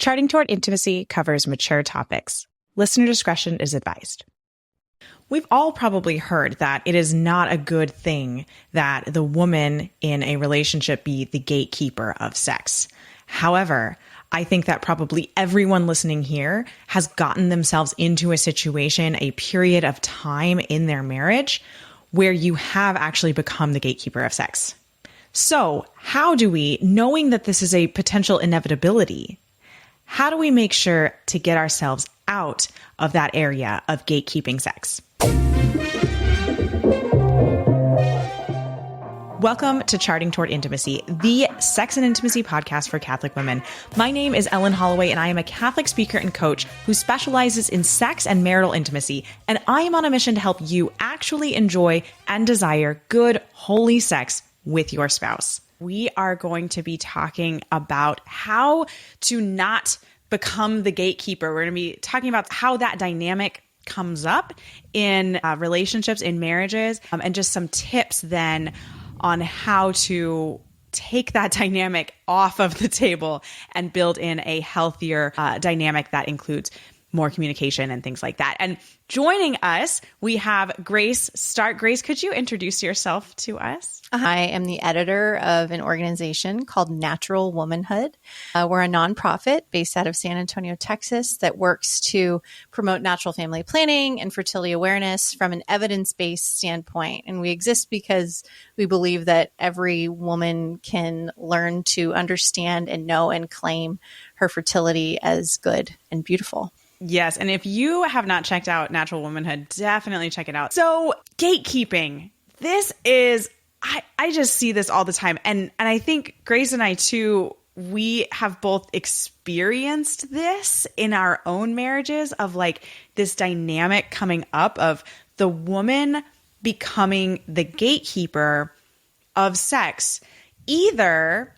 Charting Toward Intimacy covers mature topics. Listener discretion is advised. We've all probably heard that it is not a good thing that the woman in a relationship be the gatekeeper of sex. However, I think that probably everyone listening here has gotten themselves into a situation, a period of time in their marriage where you have actually become the gatekeeper of sex. So how do we, knowing that this is a potential inevitability, how do we make sure to get ourselves out of that area of gatekeeping sex? Welcome to Charting Toward Intimacy, the sex and intimacy podcast for Catholic women. My name is Ellen Holloway, and I am a Catholic speaker and coach who specializes in sex and marital intimacy. And I am on a mission to help you actually enjoy and desire good, holy sex with your spouse. We are going to be talking about how to not become the gatekeeper. We're going to be talking about how that dynamic comes up in relationships, in marriages, and just some tips then on how to take that dynamic off of the table and build in a healthier dynamic that includes more communication and things like that. And joining us, we have Grace Stark. Grace, could you introduce yourself to us? I am the editor of an organization called Natural Womanhood. We're a nonprofit based out of San Antonio, Texas, that works to promote natural family planning and fertility awareness from an evidence-based standpoint. And we exist because we believe that every woman can learn to understand and know and claim her fertility as good and beautiful. Yes. And if you have not checked out Natural Womanhood, definitely check it out. So gatekeeping, this is, I just see this all the time. And I think Grace and I too, we have both experienced this in our own marriages of like this dynamic coming up of the woman becoming the gatekeeper of sex, either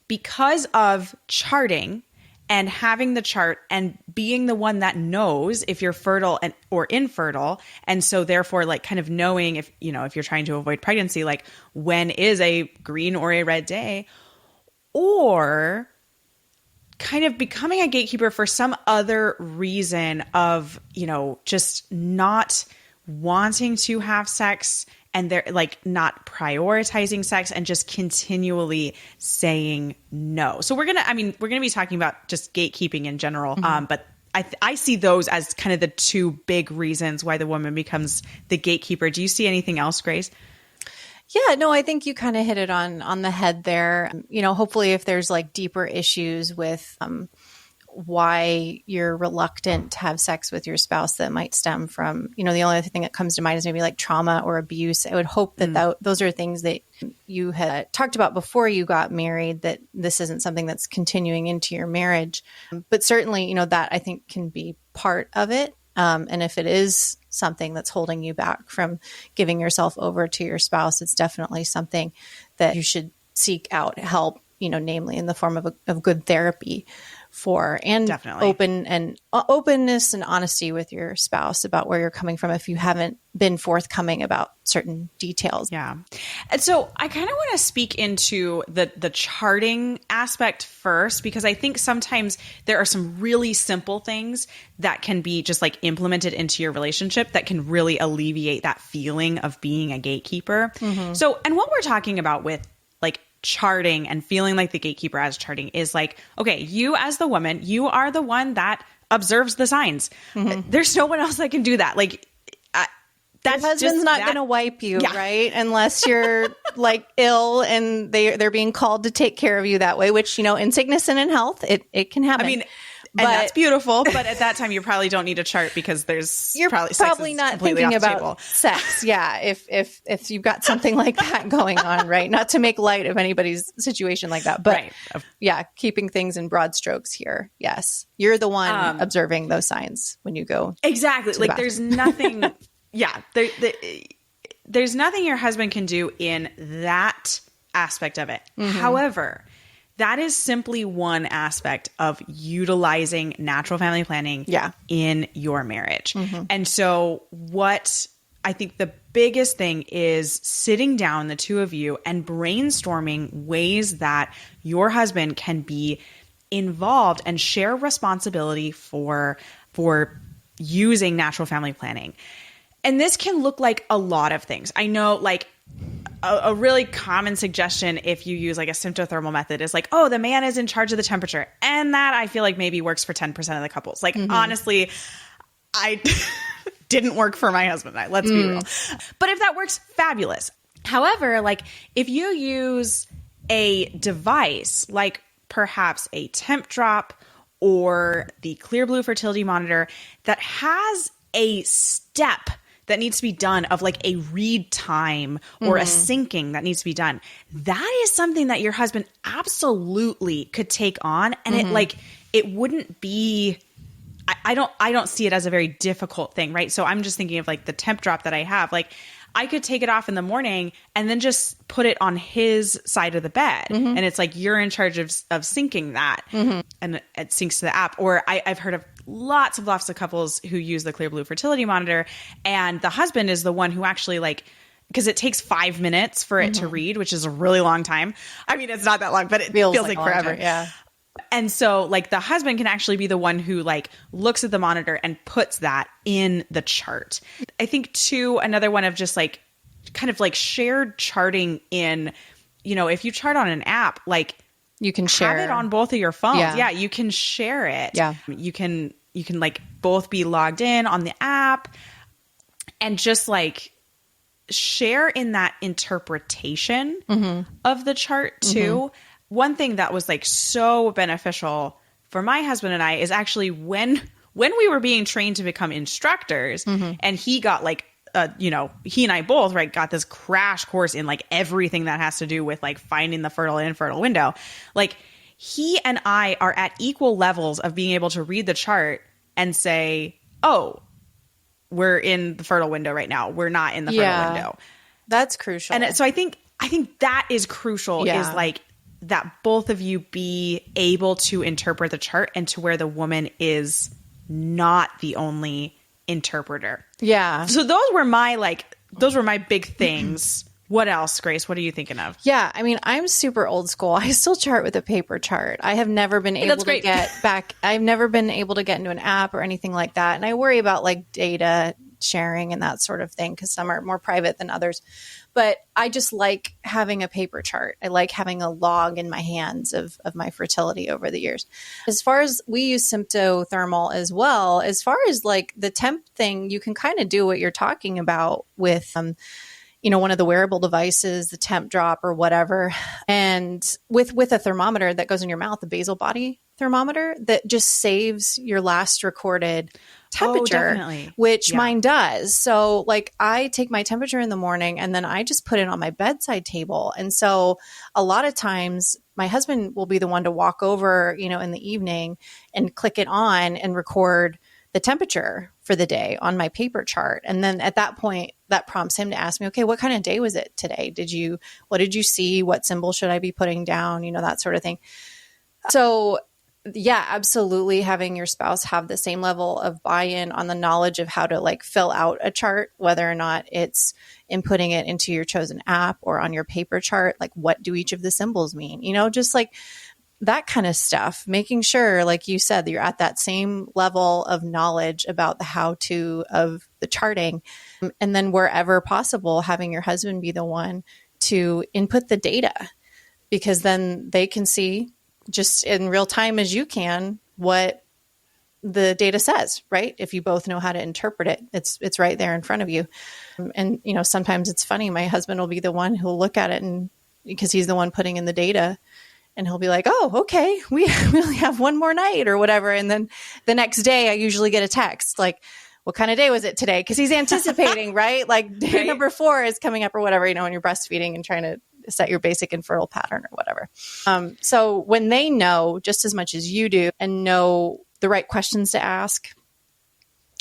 because of charting and having the chart and being the one that knows if you're fertile or infertile. And so therefore like kind of knowing if you're trying to avoid pregnancy, like when is a green or a red day, or kind of becoming a gatekeeper for some other reason of, just not wanting to have sex and they're like not prioritizing sex and just continually saying no. So we're going to be talking about just gatekeeping in general. But I see those as kind of the two big reasons why the woman becomes the gatekeeper. Do you see anything else, Grace? Yeah, no, I think you kind of hit it on the head there. Hopefully if there's like deeper issues with, why you're reluctant to have sex with your spouse that might stem from, the only other thing that comes to mind is maybe like trauma or abuse. I would hope that those are things that you had talked about before you got married, that this isn't something that's continuing into your marriage. But certainly, that I think can be part of it. And if it is something that's holding you back from giving yourself over to your spouse, it's definitely something that you should seek out help, namely in the form of good therapy for, and definitely openness and honesty with your spouse about where you're coming from if you haven't been forthcoming about certain details. Yeah. And so I kind of want to speak into the charting aspect first, because I think sometimes there are some really simple things that can be just like implemented into your relationship that can really alleviate that feeling of being a gatekeeper. Mm-hmm. So, and what we're talking about with like charting and feeling like the gatekeeper as charting is like, okay, you as the woman, you are the one that observes the signs. Mm-hmm. There's no one else that can do that. Like that's your husband's not going to wipe you, yeah. Right? Unless you're like ill and they're being called to take care of you that way, which, in sickness and in health, it can happen. I mean, and that's beautiful, but at that time you probably don't need a chart because you're probably not thinking about sex. Yeah, if you've got something like that going on, right? Not to make light of anybody's situation like that, but right. Yeah, keeping things in broad strokes here. Yes, you're the one observing those signs when you go. Exactly. Like there's nothing. Yeah, there's nothing your husband can do in that aspect of it. Mm-hmm. However, that is simply one aspect of utilizing natural family planning in your marriage. Mm-hmm. And so what I think the biggest thing is sitting down, the two of you, and brainstorming ways that your husband can be involved and share responsibility for using natural family planning. And this can look like a lot of things. I know, like, a really common suggestion if you use like a symptothermal method is like, oh, the man is in charge of the temperature. And that I feel like maybe works for 10% of the couples. Like, honestly, I didn't work for my husband. Let's be real. But if that works, fabulous. However, like if you use a device like perhaps a temp drop or the Clear Blue fertility monitor that has a step that needs to be done of like a read time or a syncing that needs to be done, that is something that your husband absolutely could take on. And it wouldn't be, I don't see it as a very difficult thing, right? So I'm just thinking of like the temp drop that I have. Like I could take it off in the morning and then just put it on his side of the bed. And it's like, you're in charge of syncing that. And it syncs to the app. Or I've heard of lots of couples who use the Clear Blue fertility monitor, and the husband is the one who actually like, because it takes 5 minutes for it to read, which is a really long time. I mean, it's not that long, but it feels like forever. Yeah. And so like the husband can actually be the one who like looks at the monitor and puts that in the chart. I think too, another one of just like kind of like shared charting in, you know, if you chart on an app, like you can share it on both of your phones. Yeah. Yeah, you can share it. Yeah. You can like both be logged in on the app and just like share in that interpretation of the chart too. One thing that was like so beneficial for my husband and I is actually when we were being trained to become instructors, and he got like you know, he and I both, right, got this crash course in like everything that has to do with like finding the fertile and infertile window. Like he and I are at equal levels of being able to read the chart and say, oh, we're in the fertile window right now. We're not in the fertile window. That's crucial. And so I think that is crucial, is like that both of you be able to interpret the chart, and to where the woman is not the only interpreter. Yeah. So those were my big things. What else, Grace? What are you thinking of? Yeah. I mean, I'm super old school. I still chart with a paper chart. I have never been able to get back. I've never been able to get into an app or anything like that. And I worry about like data sharing and that sort of thing, because some are more private than others. But I just like having a paper chart. I like having a log in my hands of my fertility over the years. As far as we use symptothermal as well, as far as like the temp thing, you can kind of do what you're talking about with, you know, one of the wearable devices, the temp drop or whatever. And with a thermometer that goes in your mouth, the basal body thermometer that just saves your last recorded temperature, which mine does. So like I take my temperature in the morning and then I just put it on my bedside table. And so a lot of times my husband will be the one to walk over, you know, in the evening and click it on and record the temperature for the day on my paper chart. And then at that point, that prompts him to ask me, okay, what kind of day was it today? What did you see? What symbol should I be putting down? You know, that sort of thing. So yeah, absolutely. Having your spouse have the same level of buy-in on the knowledge of how to like fill out a chart, whether or not it's inputting it into your chosen app or on your paper chart, like what do each of the symbols mean? You know, just like that kind of stuff, making sure, like you said, that you're at that same level of knowledge about the how-to of the charting. And then wherever possible, having your husband be the one to input the data, because then they can see just in real time as you can what the data says, right? If you both know how to interpret it, it's right there in front of you. And, you know, sometimes it's funny. My husband will be the one who'll look at it, and because he's the one putting in the data, and he'll be like, oh, okay, we only have one more night or whatever. And then the next day I usually get a text like, what kind of day was it today? Because he's anticipating, right? Like day number 4 is coming up or whatever, you know, when you're breastfeeding and trying to set your basic infertile pattern or whatever. So when they know just as much as you do and know the right questions to ask,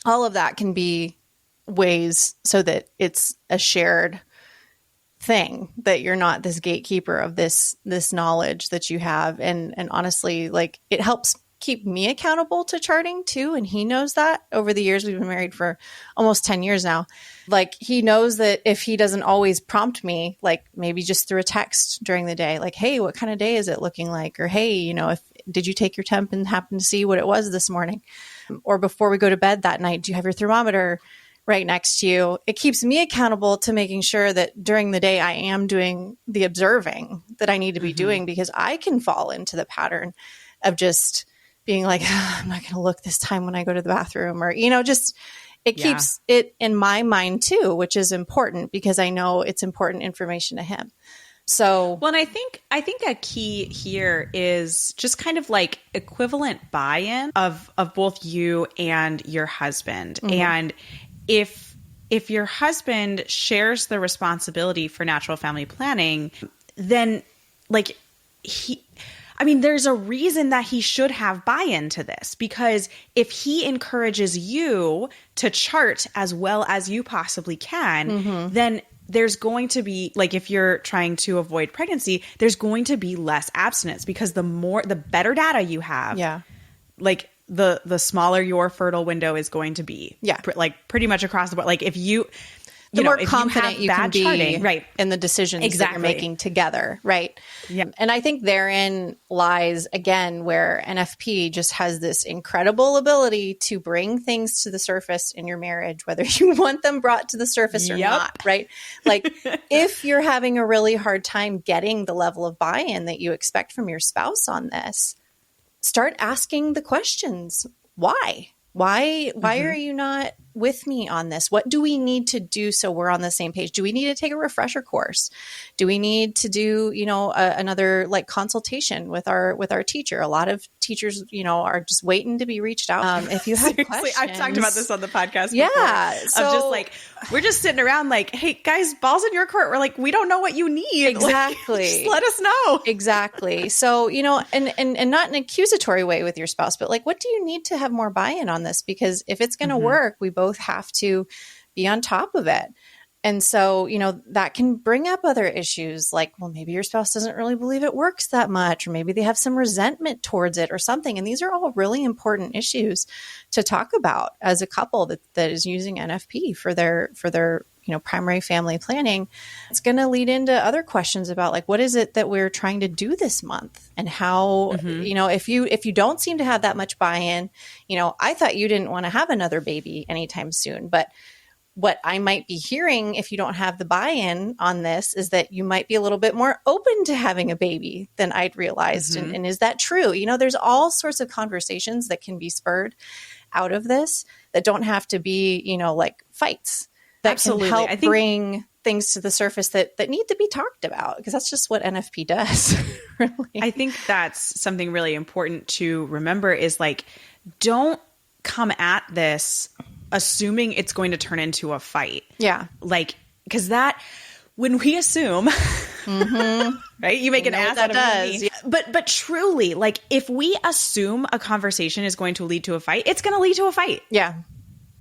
all of that can be ways so that it's a shared thing, that you're not this gatekeeper of this knowledge that you have. And honestly, like it helps keep me accountable to charting too. And he knows that. Over the years, we've been married for almost 10 years now. Like he knows that if he doesn't always prompt me, like maybe just through a text during the day, like, hey, what kind of day is it looking like? Or, hey, you know, did you take your temp and happen to see what it was this morning? Or before we go to bed that night, do you have your thermometer right next to you? It keeps me accountable to making sure that during the day I am doing the observing that I need to be doing, because I can fall into the pattern of just being like, I'm not going to look this time when I go to the bathroom, or, just it keeps it in my mind too, which is important because I know it's important information to him. So, well, and I think a key here is just kind of like equivalent buy-in of both you and your husband. And if your husband shares the responsibility for natural family planning, then like there's a reason that he should have buy-in to this, because if he encourages you to chart as well as you possibly can, then there's going to be, like, if you're trying to avoid pregnancy, there's going to be less abstinence, because the better data you have, like the smaller your fertile window is going to be. Like pretty much across the board. Like if the more confident you can be charting, right, in the decisions that you're making together, right? Yeah. And I think therein lies, again, where NFP just has this incredible ability to bring things to the surface in your marriage, whether you want them brought to the surface or not, right? Like if you're having a really hard time getting the level of buy-in that you expect from your spouse on this, start asking the questions. Why? Why are you not with me on this? What do we need to do so we're on the same page? Do we need to take a refresher course? Do we need to do, another like consultation with our teacher? A lot of teachers, are just waiting to be reached out. If you have questions, I've talked about this on the podcast. Yeah. Before, so, of just like, we're just sitting around like, hey guys, ball's in your court. We're like, we don't know what you need. Exactly. Like, just let us know. Exactly. So, and not an accusatory way with your spouse, but like, what do you need to have more buy-in on this? Because if it's going to work, we both have to be on top of it. And so, that can bring up other issues like, well, maybe your spouse doesn't really believe it works that much, or maybe they have some resentment towards it or something. And these are all really important issues to talk about as a couple that is using NFP for their primary family planning. It's going to lead into other questions about like, what is it that we're trying to do this month, and how, if you don't seem to have that much buy-in, I thought you didn't want to have another baby anytime soon, but what I might be hearing if you don't have the buy-in on this is that you might be a little bit more open to having a baby than I'd realized. And is that true? There's all sorts of conversations that can be spurred out of this that don't have to be, like fights. That Absolutely. can help bring things to the surface that need to be talked about, because that's just what NFP does. Really. I think that's something really important to remember is like, don't come at this assuming it's going to turn into a fight. Yeah. Like, because when we assume, right, you make an ass out of me. Yeah. But truly, like, if we assume a conversation is going to lead to a fight, it's going to lead to a fight. Yeah.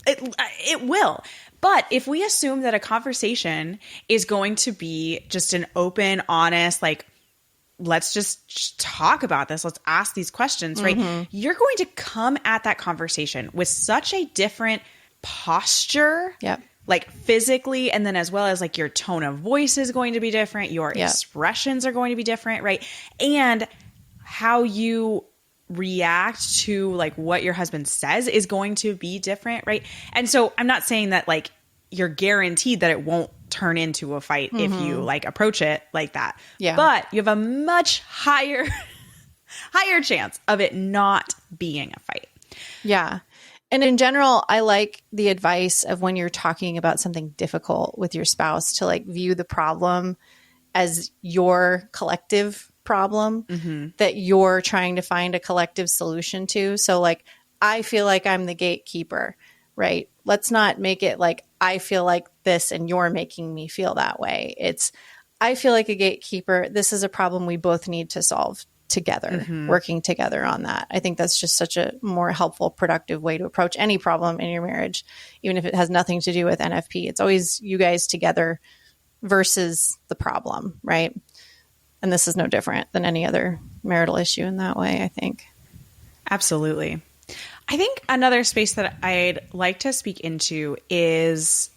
It will. But if we assume that a conversation is going to be just an open, honest, like, let's just talk about this, let's ask these questions, right? You're going to come at that conversation with such a different posture, like physically, and then as well as like your tone of voice is going to be different, your expressions are going to be different, right? And how you react to like what your husband says is going to be different, right? And so I'm not saying that like you're guaranteed that it won't turn into a fight if you like approach it like that. Yeah. But you have a much higher chance of it not being a fight. Yeah. And in general, I like the advice of when you're talking about something difficult with your spouse to like view the problem as your collective problem that you're trying to find a collective solution to. So like, I feel like I'm the gatekeeper, right? Let's not make it like, I feel like this and you're making me feel that way. It's, I feel like a gatekeeper. This is a problem we both need to solve together, working together on that. I think that's just such a more helpful, productive way to approach any problem in your marriage, even if it has nothing to do with NFP. It's always you guys together versus the problem, right? And this is no different than any other marital issue in that way, I think. Absolutely. I think another space that I'd like to speak into is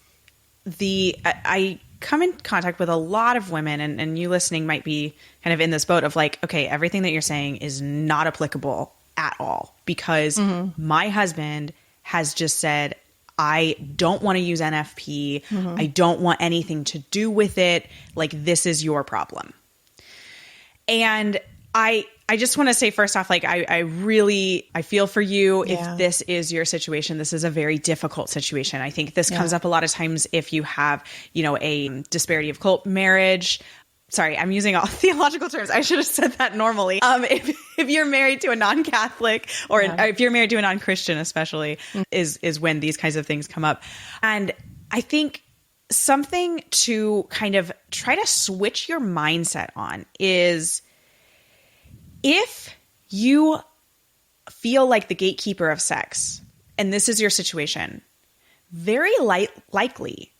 I come in contact with a lot of women, and you listening might be kind of in this boat of like, okay, everything that you're saying is not applicable at all because my husband has just said, I don't want to use NFP. I don't want anything to do with it. Like, this is your problem. And I just want to say first off, like, I feel for you if this is your situation. This is a very difficult situation. I think this comes up a lot of times if you have, a disparity of cult marriage. Sorry, I'm using all theological terms. I should have said that normally. If you're married to a non-Catholic or if you're married to a non-Christian, especially, is when these kinds of things come up. And I think something to kind of try to switch your mindset on is if you feel like the gatekeeper of sex, and this is your situation, very likely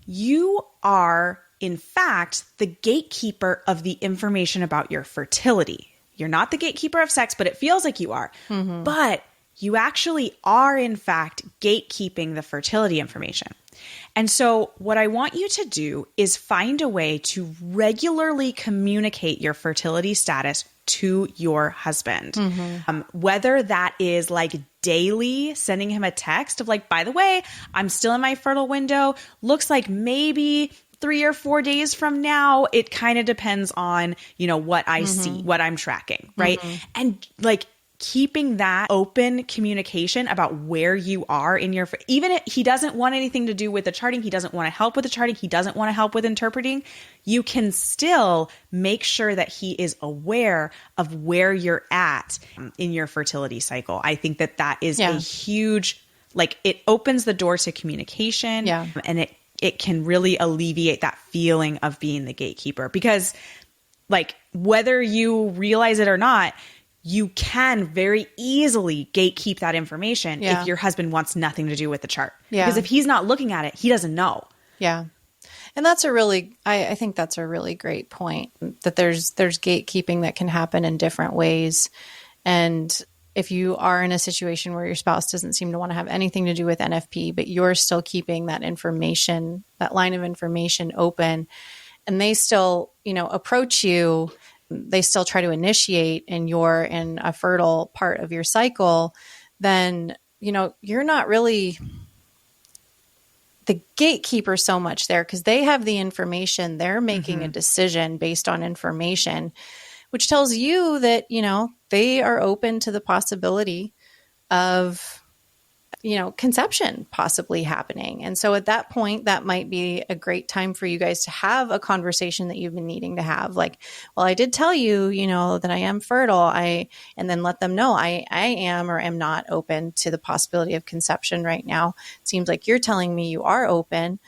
you are, in fact, the gatekeeper of the information about your fertility. You're not the gatekeeper of sex, but it feels like you are. But you actually are, in fact, gatekeeping the fertility information. And so what I want you to do is find a way to regularly communicate your fertility status to your husband. Whether that is like daily sending him a text of like, by the way, I'm still in my fertile window. Looks like maybe 3 or 4 days from now. It kind of depends on, what I see, what I'm tracking, right? And like keeping that open communication about where you are in your, even if he doesn't want anything to do with the charting, he doesn't want to help with the charting, he doesn't want to help with interpreting, you can still make sure that he is aware of where you're at in your fertility cycle. I think that is a huge, like, it opens the door to communication and it can really alleviate that feeling of being the gatekeeper, because like, whether you realize it or not, you can very easily gatekeep that information if your husband wants nothing to do with the chart. Because if he's not looking at it, he doesn't know. Yeah. And that's I think that's a really great point, that there's gatekeeping that can happen in different ways. And if you are in a situation where your spouse doesn't seem to want to have anything to do with NFP, but you're still keeping that information, that line of information open, and they still, approach you, they still try to initiate and you're in a fertile part of your cycle, then, you're not really the gatekeeper so much there, because they have the information. They're making a decision based on information, which tells you that, they are open to the possibility of, conception possibly happening. And so at that point, that might be a great time for you guys to have a conversation that you've been needing to have. Like, well, I did tell you, that I am fertile. And then let them know I am or am not open to the possibility of conception right now. It seems like you're telling me you are open.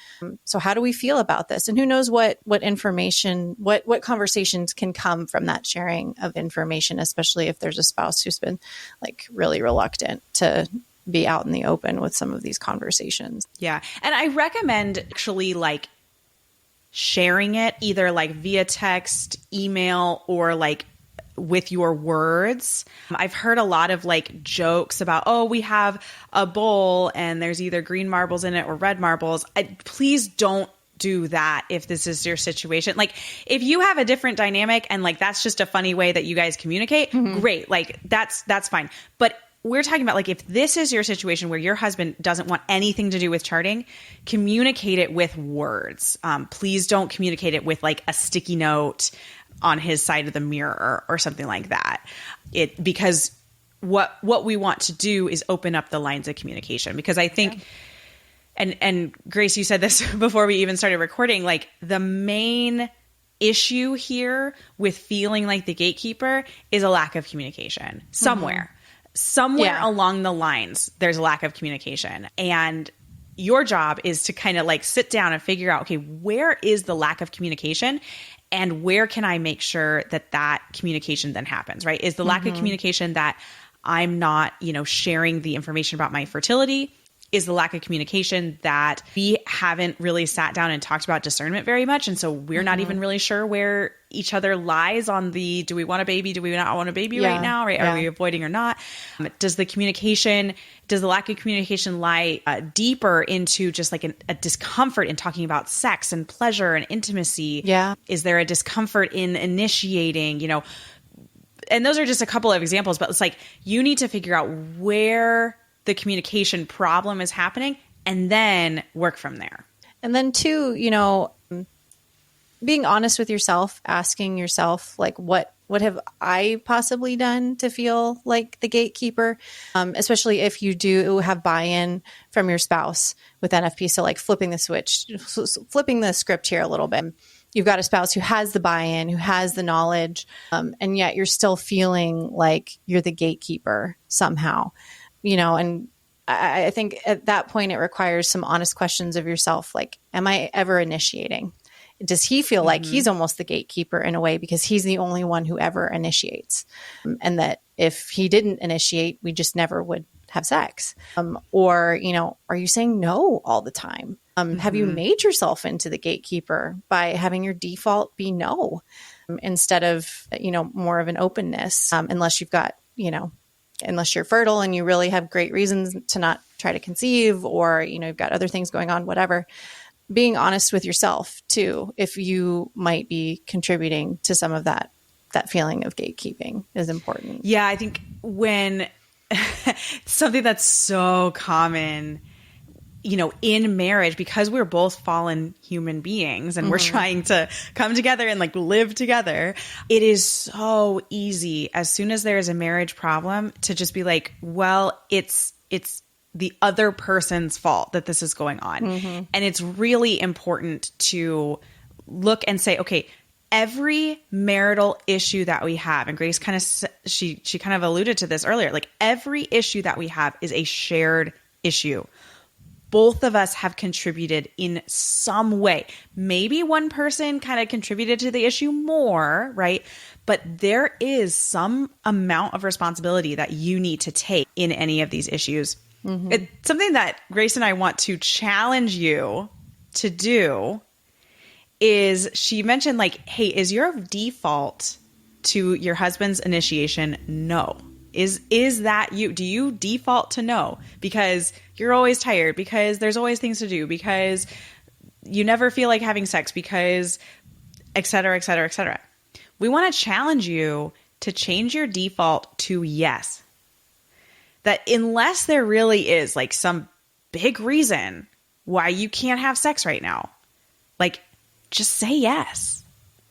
So how do we feel about this? And who knows what information, what conversations can come from that sharing of information, especially if there's a spouse who's been like really reluctant to be out in the open with some of these conversations. Yeah. And I recommend actually like sharing it either like via text, email, or like with your words. I've heard a lot of like jokes about, oh, we have a bowl and there's either green marbles in it or red marbles. Please don't do that if this is your situation. Like, if you have a different dynamic and like that's just a funny way that you guys communicate, great. Like that's fine. But we're talking about like, if this is your situation where your husband doesn't want anything to do with charting, communicate it with words. Please don't communicate it with like a sticky note on his side of the mirror or something like that. Because what we want to do is open up the lines of communication, because I think, and Grace, you said this before we even started recording, like the main issue here with feeling like the gatekeeper is a lack of communication somewhere. Somewhere along the lines, there's a lack of communication. And your job is to kind of like sit down and figure out, okay, where is the lack of communication and where can I make sure that communication then happens, right? Is the lack of communication that I'm not, sharing the information about my fertility? is the lack of communication that we haven't really sat down and talked about discernment very much. And so we're not even really sure where each other lies on the, do we want a baby? Do we not want a baby right now? Right? Are we avoiding or not? Does the lack of communication lie deeper into just like a discomfort in talking about sex and pleasure and intimacy? Yeah. Is there a discomfort in initiating, and those are just a couple of examples, but it's like, you need to figure out where the communication problem is happening and then work from there. And then two, being honest with yourself, asking yourself, like, what have I possibly done to feel like the gatekeeper? Especially if you do have buy-in from your spouse with NFP. So like flipping the script here a little bit. You've got a spouse who has the buy-in, who has the knowledge, and yet you're still feeling like you're the gatekeeper somehow, and I think at that point it requires some honest questions of yourself. Like, am I ever initiating? Does he feel like he's almost the gatekeeper in a way because he's the only one who ever initiates? And that if he didn't initiate, we just never would have sex. Or, are you saying no all the time? Have you made yourself into the gatekeeper by having your default be no instead of, more of an openness, unless you've got, unless you're fertile and you really have great reasons to not try to conceive, or, you've got other things going on, whatever. Being honest with yourself too, if you might be contributing to some of that feeling of gatekeeping is important. Yeah, I think when something that's so common, in marriage, because we're both fallen human beings and we're trying to come together and like live together, it is so easy as soon as there is a marriage problem to just be like, well, it's the other person's fault that this is going on. And it's really important to look and say, okay, every marital issue that we have, and Grace kind of, she kind of alluded to this earlier, like every issue that we have is a shared issue. Both of us have contributed in some way. Maybe one person kind of contributed to the issue more, right? But there is some amount of responsibility that you need to take in any of these issues. It's something that Grace and I want to challenge you to do is she mentioned like, hey, is your default to your husband's initiation no? Is that you? Do you default to no? Because you're always tired, because there's always things to do, because you never feel like having sex, because et cetera, et cetera, et cetera. We want to challenge you to change your default to yes. That unless there really is like some big reason why you can't have sex right now, like just say yes.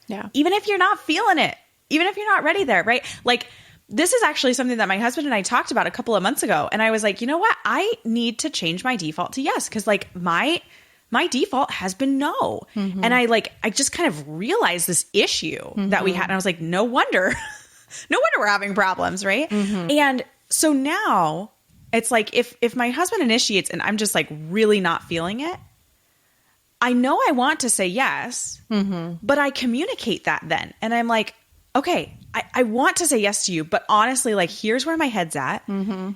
Yeah. Even if you're not feeling it, even if you're not ready there, right? Like this is actually something that my husband and I talked about a couple of months ago. And I was like, you know what? I need to change my default to yes. Cause like my default has been no. And I just kind of realized this issue that we had. And I was like, no wonder we're having problems. Right. And so now it's like, if my husband initiates and I'm just like really not feeling it, I know I want to say yes, but I communicate that then. And I'm like, okay, I want to say yes to you, but honestly, like, here's where my head's at.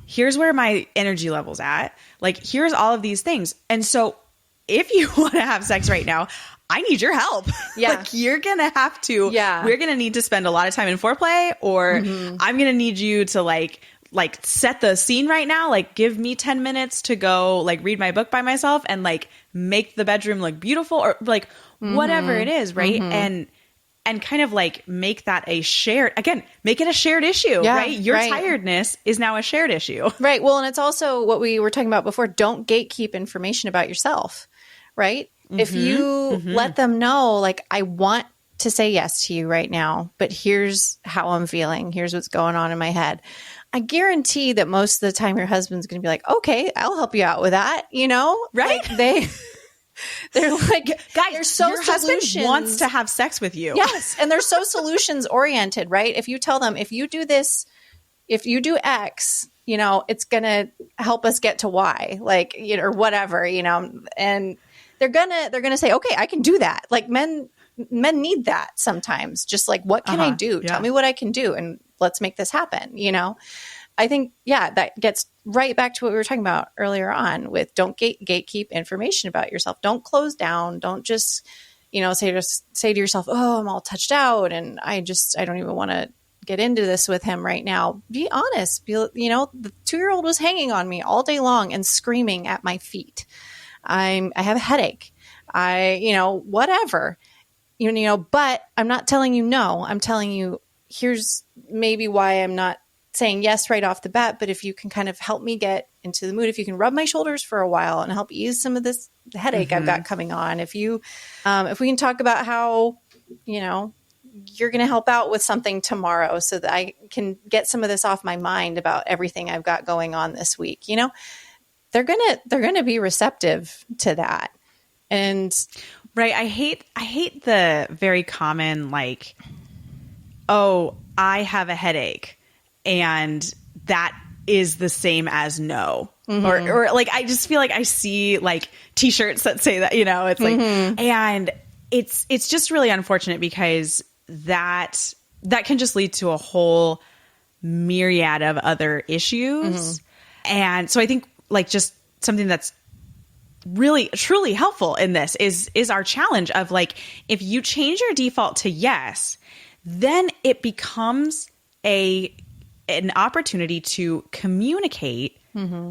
Here's where my energy level's at. Like, here's all of these things. And so if you want to have sex right now, I need your help. Yeah. Like, you're going to have to, we're going to need to spend a lot of time in foreplay, or I'm going to need you to like set the scene right now. Like, give me 10 minutes to go like read my book by myself and like make the bedroom look beautiful, or like whatever it is. Right. And kind of like make that a shared, again, make it a shared issue, right? Your tiredness is now a shared issue. Right. Well, and it's also what we were talking about before. Don't gatekeep information about yourself, right? If you let them know, like, I want to say yes to you right now, but here's how I'm feeling. Here's what's going on in my head. I guarantee that most of the time your husband's going to be like, okay, I'll help you out with that, right? Like they're like, guys, they're so your husband wants to have sex with you. Yes. And they're so solutions oriented, right? If you tell them, if you do this, if you do X, it's going to help us get to Y, like, or whatever, and they're going to say, okay, I can do that. Like men need that sometimes. Just like, what can I do? Tell me what I can do, and let's make this happen, I think, yeah, that gets right back to what we were talking about earlier on with don't gatekeep information about yourself. Don't close down. Don't just, say to yourself, oh, I'm all touched out and I don't even want to get into this with him right now. Be honest. The 2-year-old was hanging on me all day long and screaming at my feet. I have a headache. Whatever, but I'm not telling you no. I'm telling you, here's maybe why I'm not saying yes right off the bat, but if you can kind of help me get into the mood, if you can rub my shoulders for a while and help ease some of this headache I've got coming on, if we can talk about how, you're going to help out with something tomorrow so that I can get some of this off my mind about everything I've got going on this week, they're going to be receptive to that. And right. I hate the very common, like, oh, I have a headache. And that is the same as no. Or like, I just feel like I see like t-shirts that say that, it's like, and it's just really unfortunate because that can just lead to a whole myriad of other issues. And so I think like just something that's really truly helpful in this is our challenge of like, if you change your default to yes, then it becomes an opportunity to communicate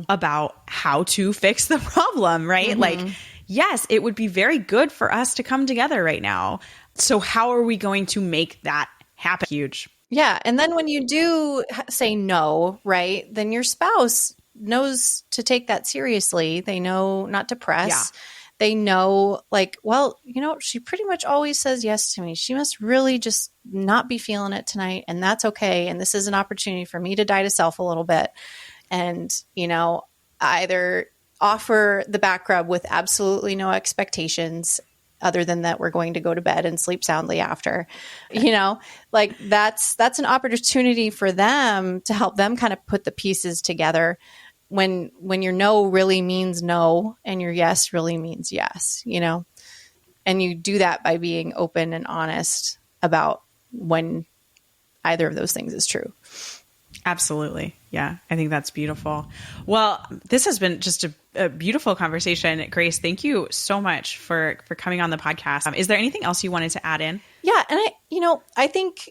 about how to fix the problem, right? Like, yes, it would be very good for us to come together right now. So how are we going to make that happen? Huge. Yeah. And then when you do say no, right, then your spouse knows to take that seriously. They know not to press. Yeah. They know like, well, she pretty much always says yes to me. She must really just not be feeling it tonight. And that's okay. And this is an opportunity for me to die to self a little bit. And, either offer the back rub with absolutely no expectations other than that we're going to go to bed and sleep soundly after, like that's an opportunity for them to help them kind of put the pieces together. When your no really means no and your yes really means yes, and you do that by being open and honest about when either of those things is true. Absolutely. Yeah. I think that's beautiful. Well, this has been just a beautiful conversation. Grace, thank you so much for coming on the podcast. Is there anything else you wanted to add in? Yeah. And I think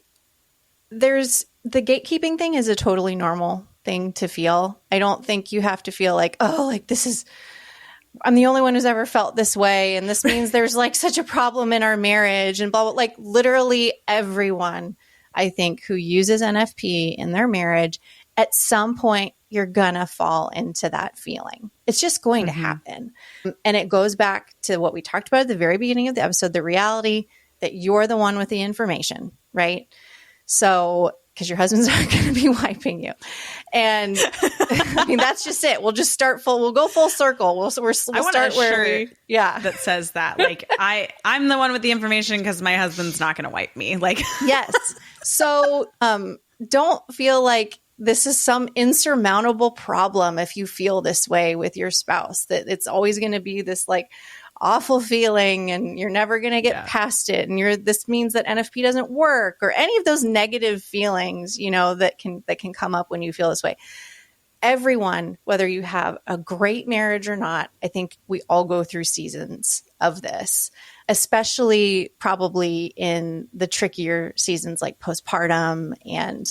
there's the gatekeeping thing is a totally normal thing to feel. I don't think you have to feel like, oh, like I'm the only one who's ever felt this way. And this means there's like such a problem in our marriage and blah, blah, like literally everyone, I think, who uses NFP in their marriage, at some point, you're gonna fall into that feeling. It's just going to happen. And it goes back to what we talked about at the very beginning of the episode, the reality that you're the one with the information, right? So, because your husband's not going to be wiping you. And I mean, that's just it. We'll just we'll go full circle. We'll start where that says that. Like, I'm the one with the information because my husband's not going to wipe me. Like, yes. So don't feel like this is some insurmountable problem if you feel this way with your spouse, that it's always going to be this like awful feeling and you're never going to get past it. And this means that NFP doesn't work, or any of those negative feelings, that can come up when you feel this way. Everyone, whether you have a great marriage or not, I think we all go through seasons of this, especially probably in the trickier seasons like postpartum and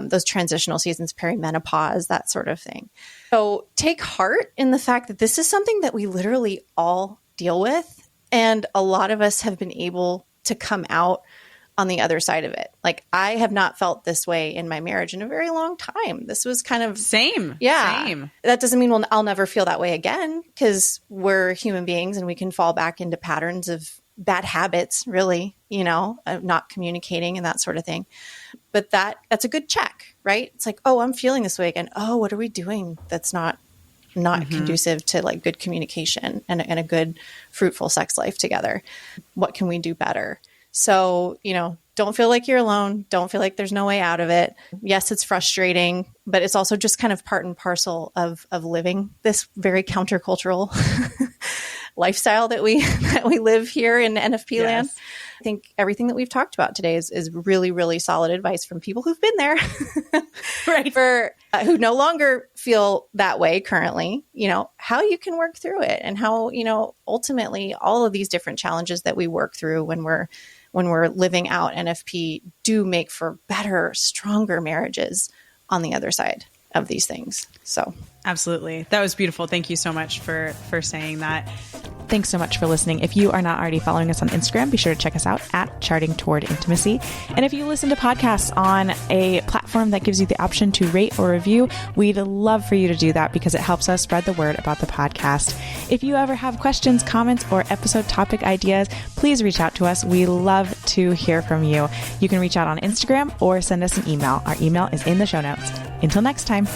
those transitional seasons, perimenopause, that sort of thing. So take heart in the fact that this is something that we literally all deal with. And a lot of us have been able to come out on the other side of it. Like, I have not felt this way in my marriage in a very long time. This was kind of same. That doesn't mean I'll never feel that way again, because we're human beings and we can fall back into patterns of bad habits, really, of not communicating and that sort of thing. But that's a good check, right? It's like, oh, I'm feeling this way again. Oh, what are we doing that's not conducive to like good communication and a good fruitful sex life together? What can we do better? So, don't feel like you're alone. Don't feel like there's no way out of it. Yes, it's frustrating, but it's also just kind of part and parcel of living this very countercultural lifestyle that we live here in NFP land. I think everything that we've talked about today is really, really solid advice from people who've been there, Right. For who no longer feel that way currently, how you can work through it and how, ultimately all of these different challenges that we work through when we're living out NFP do make for better, stronger marriages on the other side of these things. So absolutely. That was beautiful. Thank you so much for saying that. Thanks so much for listening. If you are not already following us on Instagram, be sure to check us out at Charting Toward Intimacy. And if you listen to podcasts on a platform that gives you the option to rate or review, we'd love for you to do that because it helps us spread the word about the podcast. If you ever have questions, comments, or episode topic ideas, please reach out to us. We love to hear from you. You can reach out on Instagram or send us an email. Our email is in the show notes. Until next time.